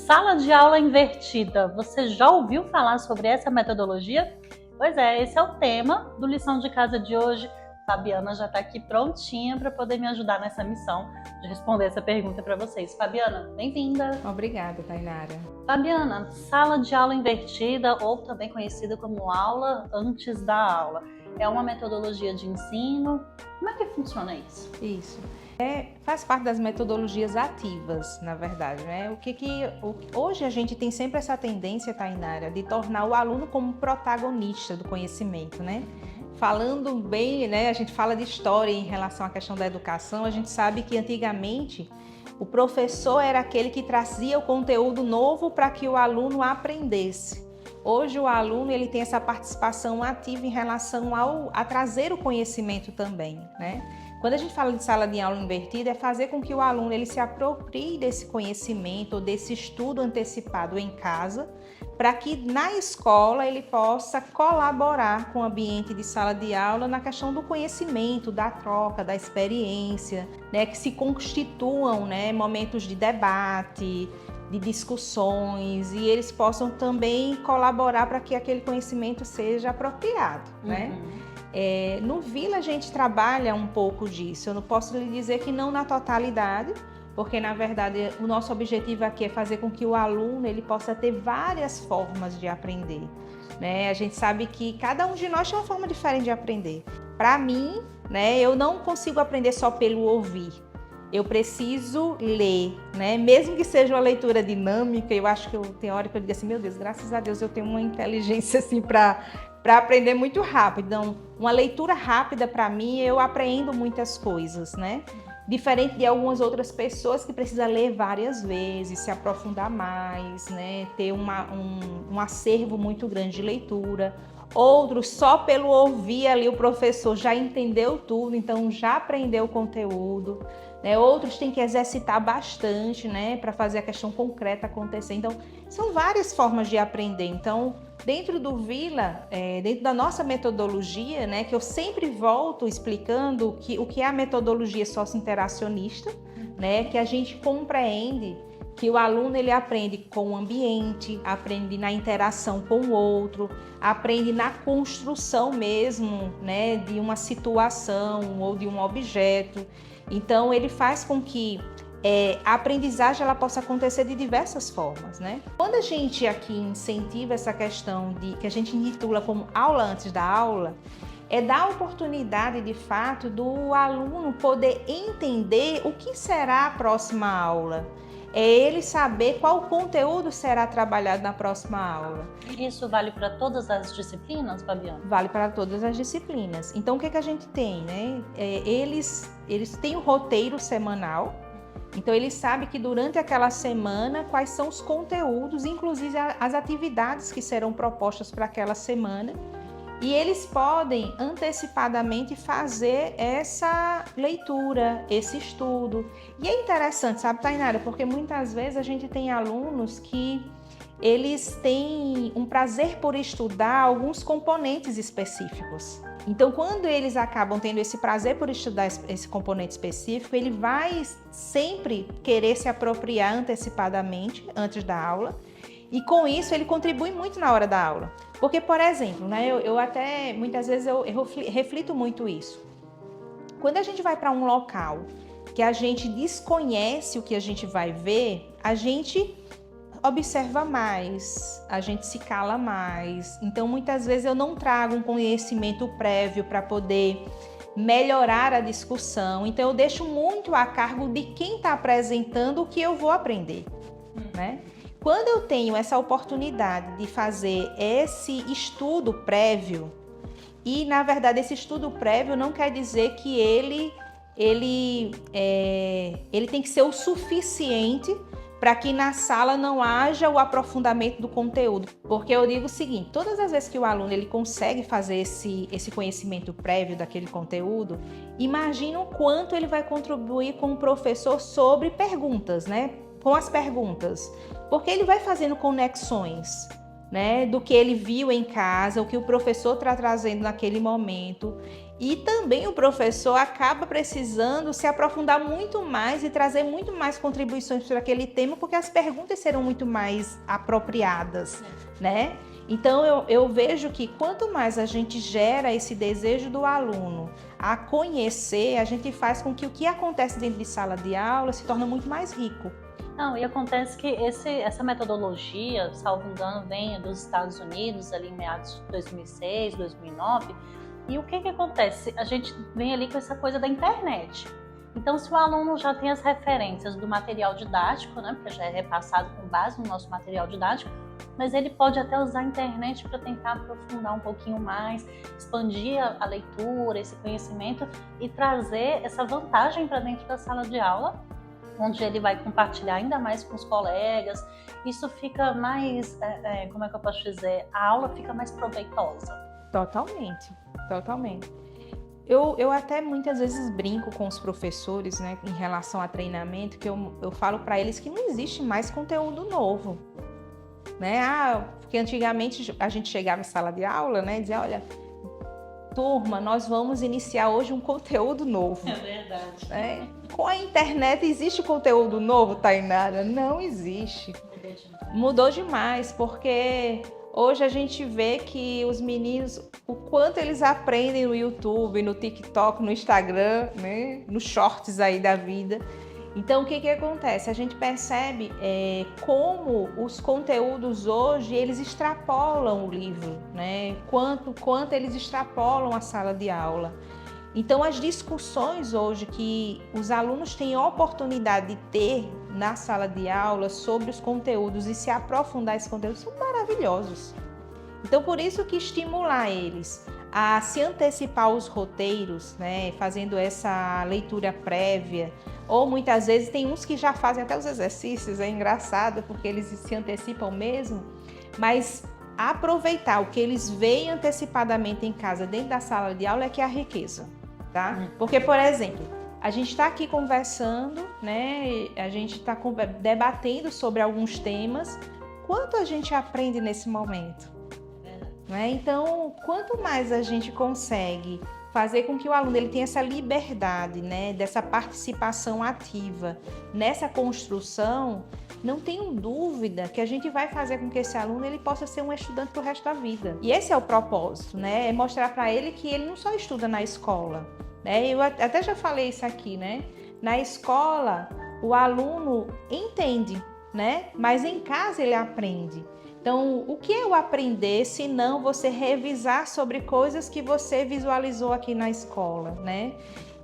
Sala de aula invertida. Você já ouviu falar sobre essa metodologia? Pois é, esse é o tema do lição de casa de hoje. Fabiana já está aqui prontinha para poder me ajudar nessa missão de responder essa pergunta para vocês. Fabiana, bem-vinda! Obrigada, Tainara. Fabiana, sala de aula invertida, ou também conhecida como aula antes da aula, é uma metodologia de ensino. Como é que funciona isso? Isso. Faz parte das metodologias ativas, na verdade, né? Hoje a gente tem sempre essa tendência, Tainara, de tornar o aluno como protagonista do conhecimento, né? Falando bem, né? A gente fala de história em relação à questão da educação, a gente sabe que antigamente o professor era aquele que trazia o conteúdo novo para que o aluno aprendesse. Hoje o aluno ele tem essa participação ativa em relação a trazer o conhecimento também, né? Quando a gente fala de sala de aula invertida, é fazer com que o aluno ele se aproprie desse conhecimento, desse estudo antecipado em casa, para que na escola ele possa colaborar com o ambiente de sala de aula na questão do conhecimento, da troca, da experiência, né? Que se constituam, né, momentos de debate, de discussões, e eles possam também colaborar para que aquele conhecimento seja apropriado, né? No Vila a gente trabalha um pouco disso, eu não posso lhe dizer que não na totalidade, porque na verdade o nosso objetivo aqui é fazer com que o aluno ele possa ter várias formas de aprender, né? A gente sabe que cada um de nós tem uma forma diferente de aprender. Para mim, né, eu não consigo aprender só pelo ouvir. Eu preciso ler, né? Mesmo que seja uma leitura dinâmica, eu acho que tem hora que eu digo assim, meu Deus, graças a Deus eu tenho uma inteligência assim para aprender muito rápido. Então, uma leitura rápida para mim, eu aprendo muitas coisas, né? Diferente de algumas outras pessoas que precisam ler várias vezes, se aprofundar mais, né? Ter um acervo muito grande de leitura. Outros, só pelo ouvir ali o professor já entendeu tudo, então já aprendeu o conteúdo. Né? Outros têm que exercitar bastante, né, para fazer a questão concreta acontecer. Então, são várias formas de aprender. Então, dentro do Vila, dentro da nossa metodologia, né, que eu sempre volto explicando o que é a metodologia socio-interacionista, né, que a gente compreende que o aluno ele aprende com o ambiente, aprende na interação com o outro, aprende na construção mesmo, né, de uma situação ou de um objeto. Então, ele faz com que a aprendizagem ela possa acontecer de diversas formas, né? Quando a gente aqui incentiva essa questão que a gente intitula como aula antes da aula, é dar a oportunidade, de fato, do aluno poder entender o que será a próxima aula. É ele saber qual conteúdo será trabalhado na próxima aula. Isso vale para todas as disciplinas, Fabiana? Vale para todas as disciplinas. Então, o que a gente tem, né? Eles têm um roteiro semanal. Então, eles sabem que durante aquela semana, quais são os conteúdos, inclusive as atividades que serão propostas para aquela semana. E eles podem antecipadamente fazer essa leitura, esse estudo. E é interessante, sabe, Tainara? Porque muitas vezes a gente tem alunos que eles têm um prazer por estudar alguns componentes específicos. Então, quando eles acabam tendo esse prazer por estudar esse componente específico, ele vai sempre querer se apropriar antecipadamente, antes da aula, e com isso ele contribui muito na hora da aula. Porque, por exemplo, né, eu até, muitas vezes eu reflito muito isso. Quando a gente vai para um local que a gente desconhece o que a gente vai ver, a gente observa mais, a gente se cala mais. Então, muitas vezes eu não trago um conhecimento prévio para poder melhorar a discussão. Então, eu deixo muito a cargo de quem está apresentando o que eu vou aprender, né? Quando eu tenho essa oportunidade de fazer esse estudo prévio, e na verdade esse estudo prévio não quer dizer que ele tem que ser o suficiente para que na sala não haja o aprofundamento do conteúdo. Porque eu digo o seguinte, todas as vezes que o aluno ele consegue fazer esse conhecimento prévio daquele conteúdo, imagina o quanto ele vai contribuir com o professor sobre perguntas, né? Com as perguntas. Porque ele vai fazendo conexões, né, do que ele viu em casa, o que o professor está trazendo naquele momento. E também o professor acaba precisando se aprofundar muito mais e trazer muito mais contribuições para aquele tema, porque as perguntas serão muito mais apropriadas, né? Então eu vejo que quanto mais a gente gera esse desejo do aluno a conhecer, a gente faz com que o que acontece dentro de sala de aula se torne muito mais rico. Não, e acontece que essa metodologia, salvo engano, vem dos Estados Unidos, ali em meados de 2006, 2009, e o que acontece? A gente vem ali com essa coisa da internet. Então, se o aluno já tem as referências do material didático, né, porque já é repassado com base no nosso material didático, mas ele pode até usar a internet para tentar aprofundar um pouquinho mais, expandir a leitura, esse conhecimento e trazer essa vantagem para dentro da sala de aula, onde ele vai compartilhar ainda mais com os colegas. Isso fica mais, como é que eu posso dizer, a aula fica mais proveitosa. Totalmente, totalmente. Eu até muitas vezes brinco com os professores, né, em relação a treinamento, que eu falo para eles que não existe mais conteúdo novo, né? Porque antigamente a gente chegava em sala de aula, né, e dizia, olha, turma, nós vamos iniciar hoje um conteúdo novo. É verdade. Né? Com a internet existe conteúdo novo, Tainara? Não existe. Mudou demais, porque hoje a gente vê que os meninos, o quanto eles aprendem no YouTube, no TikTok, no Instagram, né? Nos shorts aí da vida. Então, o que acontece? A gente percebe como os conteúdos hoje, eles extrapolam o livro, né? Quanto eles extrapolam a sala de aula. Então, as discussões hoje que os alunos têm a oportunidade de ter na sala de aula sobre os conteúdos e se aprofundar esses conteúdos são maravilhosos. Então, por isso que estimular eles a se antecipar aos roteiros, né, fazendo essa leitura prévia, ou muitas vezes tem uns que já fazem até os exercícios, é engraçado porque eles se antecipam mesmo, mas aproveitar o que eles veem antecipadamente em casa dentro da sala de aula é que é a riqueza, tá? Porque, por exemplo, a gente está aqui conversando, né, a gente está debatendo sobre alguns temas, quanto a gente aprende nesse momento? Né? Então, quanto mais a gente consegue fazer com que o aluno ele tenha essa liberdade, né, dessa participação ativa nessa construção, não tenho dúvida que a gente vai fazer com que esse aluno ele possa ser um estudante para o resto da vida. E esse é o propósito, né? É mostrar para ele que ele não só estuda na escola, né? Eu até já falei isso aqui, né? Na escola, o aluno entende, né? Mas em casa ele aprende. Então, o que é o aprender se não você revisar sobre coisas que você visualizou aqui na escola, né?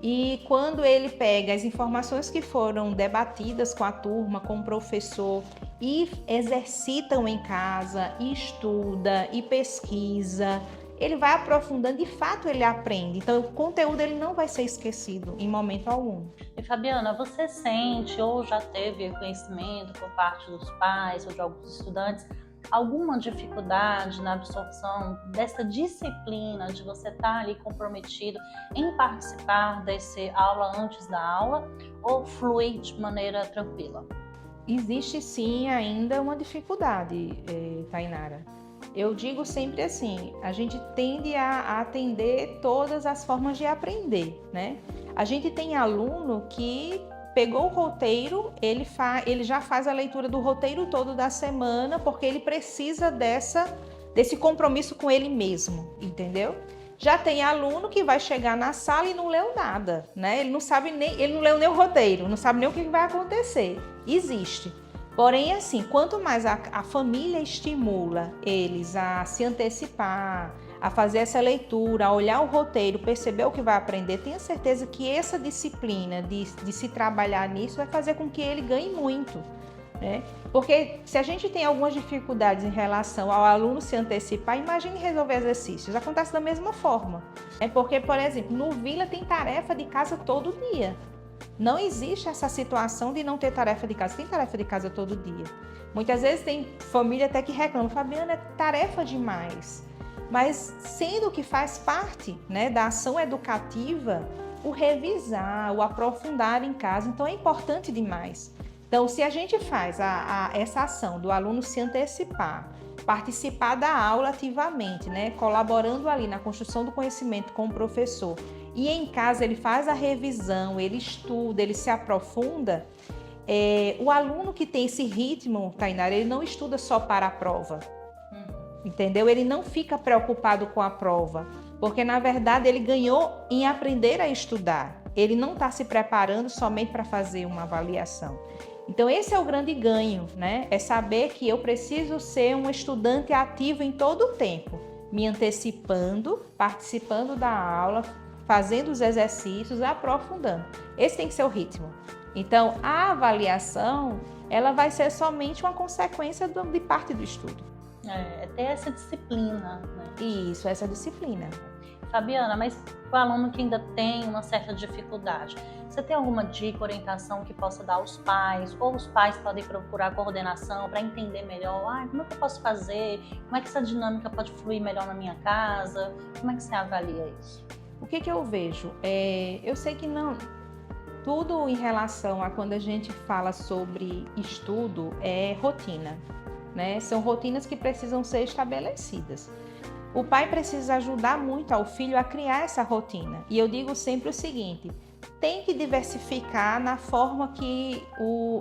E quando ele pega as informações que foram debatidas com a turma, com o professor, e exercitam em casa, e estuda, e pesquisa, ele vai aprofundando, de fato ele aprende. Então, o conteúdo ele não vai ser esquecido em momento algum. E Fabiana, você sente ou já teve conhecimento por parte dos pais ou de alguns estudantes alguma dificuldade na absorção dessa disciplina de você estar ali comprometido em participar desse aula antes da aula, ou flui de maneira tranquila? Existe sim ainda uma dificuldade, Tainara. Eu digo sempre assim, a gente tende a atender todas as formas de aprender, né? A gente tem aluno que pegou o roteiro, ele já faz a leitura do roteiro todo da semana, porque ele precisa desse compromisso com ele mesmo, entendeu? Já tem aluno que vai chegar na sala e não leu nada, né? Ele não leu nem o roteiro, não sabe nem o que vai acontecer. Existe. Porém, assim, quanto mais a família estimula eles a se antecipar, a fazer essa leitura, a olhar o roteiro, perceber o que vai aprender, tenha certeza que essa disciplina de se trabalhar nisso vai fazer com que ele ganhe muito, né? Porque se a gente tem algumas dificuldades em relação ao aluno se antecipar, imagine resolver exercícios. Acontece da mesma forma. É porque, por exemplo, no Vila tem tarefa de casa todo dia. Não existe essa situação de não ter tarefa de casa. Tem tarefa de casa todo dia. Muitas vezes tem família até que reclama, Fabiana, é tarefa demais. Mas sendo que faz parte, né, da ação educativa, o revisar, o aprofundar em casa, então é importante demais. Então, se a gente faz essa ação do aluno se antecipar, participar da aula ativamente, né, colaborando ali na construção do conhecimento com o professor, e em casa ele faz a revisão, ele estuda, ele se aprofunda, o aluno que tem esse ritmo, Tainara, ele não estuda só para a prova, entendeu? Ele não fica preocupado com a prova, porque na verdade ele ganhou em aprender a estudar. Ele não está se preparando somente para fazer uma avaliação. Então esse é o grande ganho, né? É saber que eu preciso ser um estudante ativo em todo o tempo, me antecipando, participando da aula, fazendo os exercícios, aprofundando. Esse tem que ser o ritmo. Então a avaliação, ela vai ser somente uma consequência de parte do estudo. É ter essa disciplina, né? Isso, essa disciplina. Fabiana, mas o aluno que ainda tem uma certa dificuldade, você tem alguma dica, orientação que possa dar aos pais? Ou os pais podem procurar coordenação para entender melhor, como é que eu posso fazer? Como é que essa dinâmica pode fluir melhor na minha casa? Como é que você avalia isso? O que eu vejo? Eu sei que não... Tudo em relação a quando a gente fala sobre estudo é rotina, né? São rotinas que precisam ser estabelecidas. O pai precisa ajudar muito ao filho a criar essa rotina. E eu digo sempre o seguinte, tem que diversificar na forma que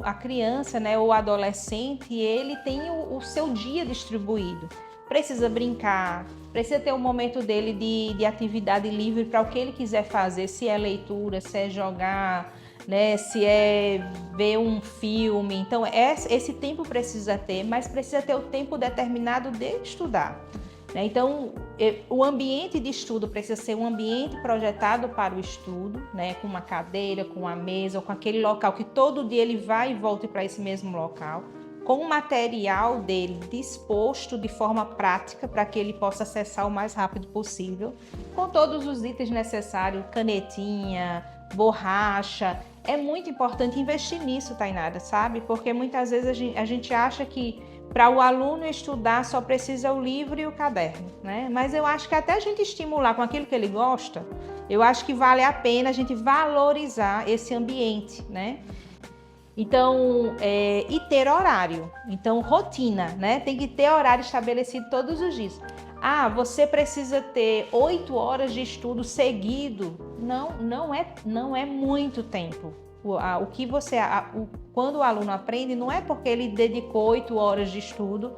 a criança, né, ou o adolescente, ele tem o seu dia distribuído. Precisa brincar, precisa ter um momento dele de atividade livre para o que ele quiser fazer, se é leitura, se é jogar, né, se é ver um filme. Então, esse tempo precisa ter, mas precisa ter o tempo determinado de estudar. Então, o ambiente de estudo precisa ser um ambiente projetado para o estudo, né? Com uma cadeira, com uma mesa, ou com aquele local que todo dia ele vai e volta para esse mesmo local, com o material dele disposto de forma prática para que ele possa acessar o mais rápido possível, com todos os itens necessários, canetinha, borracha. É muito importante investir nisso, Tainara, sabe? Porque muitas vezes a gente acha que para o aluno estudar só precisa o livro e o caderno, né? Mas eu acho que até a gente estimular com aquilo que ele gosta, eu acho que vale a pena a gente valorizar esse ambiente, né? Então, e ter horário, então rotina, né? Tem que ter horário estabelecido todos os dias. Você precisa ter 8 horas de estudo seguido. Não é muito tempo. Quando o aluno aprende, não é porque ele dedicou 8 horas de estudo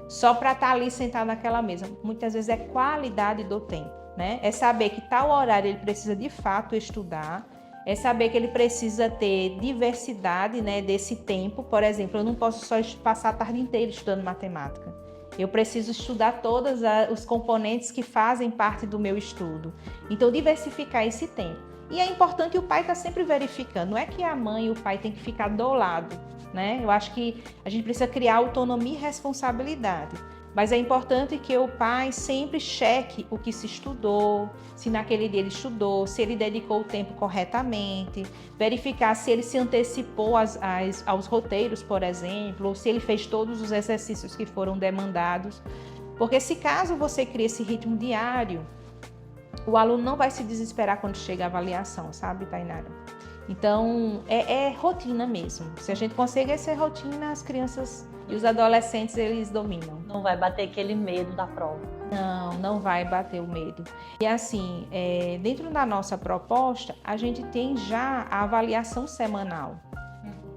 só para estar ali sentado naquela mesa. Muitas vezes é qualidade do tempo, né? É saber que tal horário ele precisa de fato estudar, é saber que ele precisa ter diversidade, né, desse tempo. Por exemplo, eu não posso só passar a tarde inteira estudando matemática. Eu preciso estudar todos os componentes que fazem parte do meu estudo. Então, diversificar esse tempo. E é importante o pai estar sempre verificando. Não é que a mãe e o pai têm que ficar do lado, né? Eu acho que a gente precisa criar autonomia e responsabilidade. Mas é importante que o pai sempre cheque o que se estudou, se naquele dia ele estudou, se ele dedicou o tempo corretamente, verificar se ele se antecipou aos roteiros, por exemplo, ou se ele fez todos os exercícios que foram demandados. Porque se caso você cria esse ritmo diário, o aluno não vai se desesperar quando chega a avaliação, sabe, Tainara? Então, é rotina mesmo. Se a gente conseguir essa rotina, as crianças e os adolescentes, eles dominam. Não vai bater aquele medo da prova. Não vai bater o medo. E assim, dentro da nossa proposta, a gente tem já a avaliação semanal,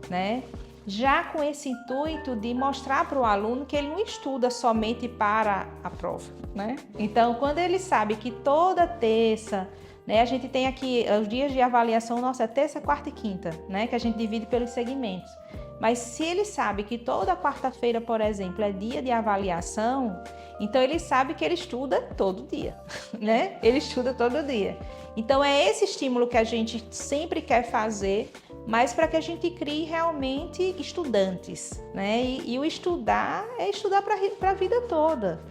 né? Já com esse intuito de mostrar para o aluno que ele não estuda somente para a prova, né? Então, quando ele sabe que toda terça, né, a gente tem aqui os dias de avaliação, nossa, terça, quarta e quinta, né, que a gente divide pelos segmentos. Mas se ele sabe que toda quarta-feira, por exemplo, é dia de avaliação, então ele sabe que ele estuda todo dia, né? Ele estuda todo dia. Então é esse estímulo que a gente sempre quer fazer, mas para que a gente crie realmente estudantes, né? E o estudar é estudar para a vida toda,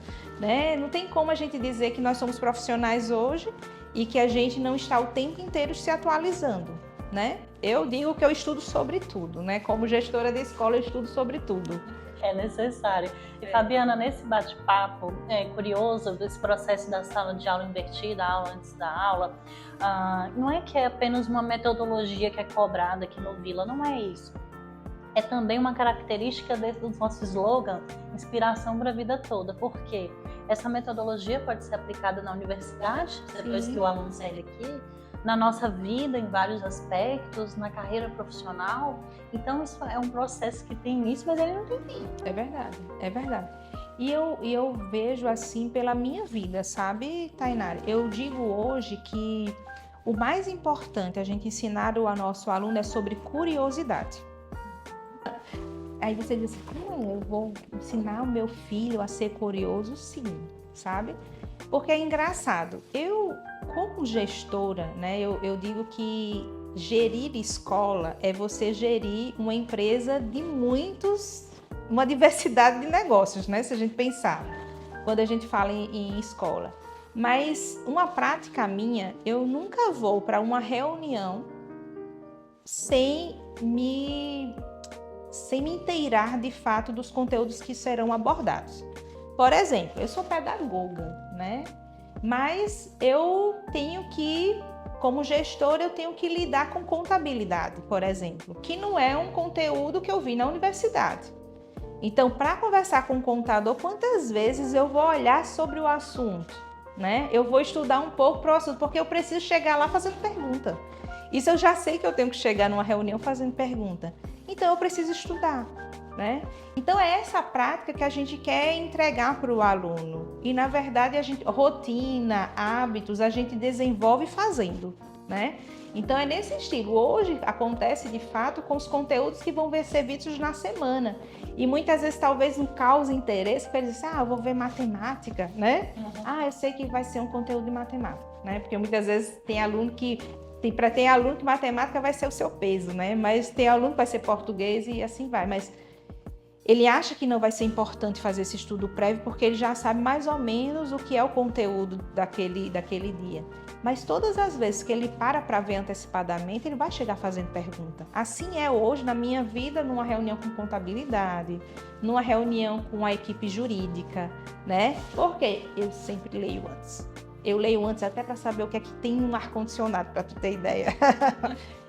né? Não tem como a gente dizer que nós somos profissionais hoje e que a gente não está o tempo inteiro se atualizando, né? Eu digo que eu estudo sobre tudo, né? Como gestora de escola, eu estudo sobre tudo. É necessário. E Fabiana, nesse bate-papo, é curioso esse processo da sala de aula invertida, a aula antes da aula, não é que é apenas uma metodologia que é cobrada aqui no Vila, não é isso. é também uma característica do nosso slogan, inspiração para a vida toda, porque essa metodologia pode ser aplicada na universidade, depois que o aluno sair daqui, na nossa vida em vários aspectos, na carreira profissional. Então isso é um processo que tem início, mas ele não tem fim. É verdade, é verdade. E eu vejo assim pela minha vida, sabe, Tainara? Eu digo hoje que o mais importante a gente ensinar ao nosso aluno é sobre curiosidade. Aí você diz assim, como eu vou ensinar o meu filho a ser curioso? Sim, sabe? Porque é engraçado. Eu, como gestora, né, eu digo que gerir escola é você gerir uma empresa de uma diversidade de negócios, né? Se a gente pensar, quando a gente fala em escola. Mas uma prática minha, eu nunca vou para uma reunião sem me inteirar de fato dos conteúdos que serão abordados. Por exemplo, eu sou pedagoga, né? Mas eu tenho que, como gestora, eu tenho que lidar com contabilidade, por exemplo, que não é um conteúdo que eu vi na universidade. Então, para conversar com o contador, quantas vezes eu vou olhar sobre o assunto, né? Eu vou estudar um pouco para o assunto, porque eu preciso chegar lá fazendo pergunta. Isso eu já sei que eu tenho que chegar numa reunião fazendo pergunta. Então, eu preciso estudar, né? Então, é essa prática que a gente quer entregar para o aluno. E, na verdade, rotina, hábitos, a gente desenvolve fazendo, né? Então, é nesse estilo. Hoje, acontece, de fato, com os conteúdos que vão ser vistos na semana. E, muitas vezes, talvez não cause interesse para eles dizer, eu vou ver matemática, né? Eu sei que vai ser um conteúdo de matemática, né? Porque, muitas vezes, tem aluno que matemática vai ser o seu peso, né? Mas tem aluno que vai ser português e assim vai. Mas ele acha que não vai ser importante fazer esse estudo prévio porque ele já sabe mais ou menos o que é o conteúdo daquele dia. Mas todas as vezes que ele para ver antecipadamente, ele vai chegar fazendo pergunta. Assim é hoje na minha vida, numa reunião com contabilidade, numa reunião com a equipe jurídica, né? Porque eu sempre leio antes. Eu leio antes até para saber o que é que tem no ar-condicionado, para tu ter ideia.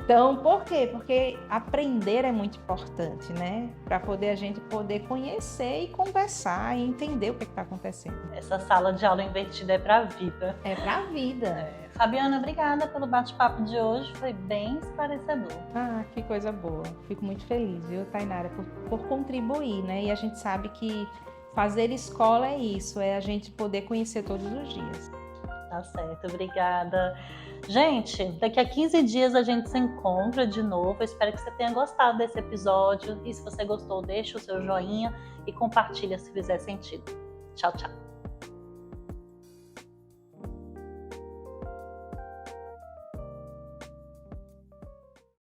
Então, por quê? Porque aprender é muito importante, né? Para a gente poder conhecer e conversar e entender o que está acontecendo. Essa sala de aula invertida é para a vida. É para a vida. Fabiana, obrigada pelo bate-papo de hoje, foi bem esclarecedor. Que coisa boa. Fico muito feliz, viu, Tainara, por contribuir, né? E a gente sabe que fazer escola é isso, é a gente poder conhecer todos os dias. Tá certo, obrigada. Gente, daqui a 15 dias a gente se encontra de novo. Eu espero que você tenha gostado desse episódio. E se você gostou, deixa o seu joinha e compartilha se fizer sentido. Tchau, tchau.